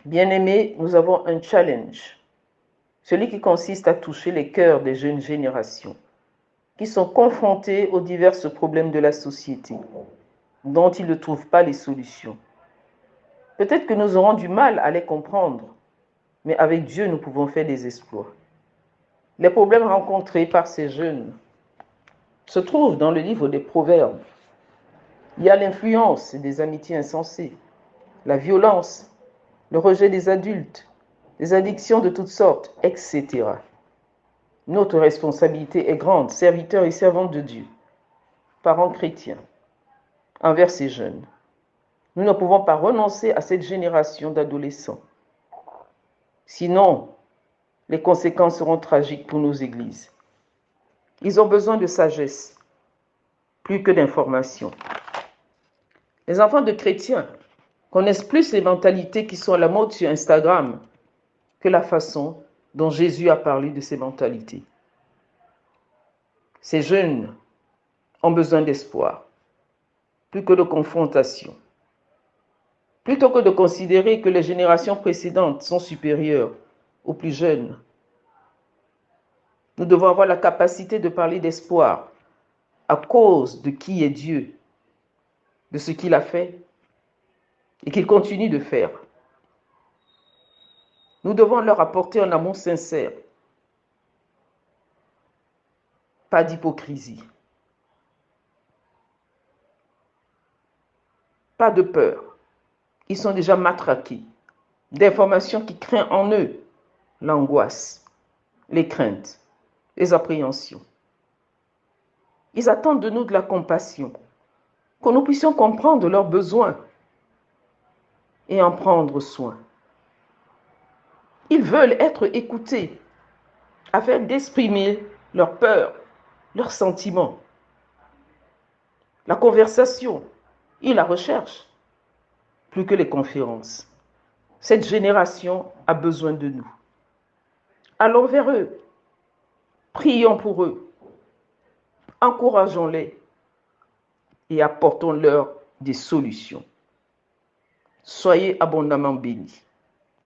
Bien-aimés, nous avons un challenge, celui qui consiste à toucher les cœurs des jeunes générations qui sont confrontées aux divers problèmes de la société, dont ils ne trouvent pas les solutions. Peut-être que nous aurons du mal à les comprendre, mais avec Dieu, nous pouvons faire des exploits. Les problèmes rencontrés par ces jeunes se trouvent dans le livre des Proverbes. Il y a l'influence des amitiés insensées, la violence, le rejet des adultes, des addictions de toutes sortes, etc. Notre responsabilité est grande, serviteurs et servantes de Dieu, parents chrétiens, envers ces jeunes. Nous ne pouvons pas renoncer à cette génération d'adolescents. Sinon, les conséquences seront tragiques pour nos églises. Ils ont besoin de sagesse, plus que d'information. Les enfants de chrétiens connaissent plus les mentalités qui sont à la mode sur Instagram que la façon dont Jésus a parlé de ces mentalités. Ces jeunes ont besoin d'espoir, plus que de confrontation. Plutôt que de considérer que les générations précédentes sont supérieures aux plus jeunes, nous devons avoir la capacité de parler d'espoir à cause de qui est Dieu, de ce qu'il a fait et qu'il continue de faire. Nous devons leur apporter un amour sincère, pas d'hypocrisie, pas de peur. Ils sont déjà matraqués d'informations qui créent en eux l'angoisse, les craintes, les appréhensions. Ils attendent de nous de la compassion, que nous puissions comprendre leurs besoins et en prendre soin. Ils veulent être écoutés afin d'exprimer leurs peurs, leurs sentiments. La conversation et la recherche, plus que les conférences. Cette génération a besoin de nous. Allons vers eux, prions pour eux, encourageons-les et apportons-leur des solutions. Soyez abondamment bénis.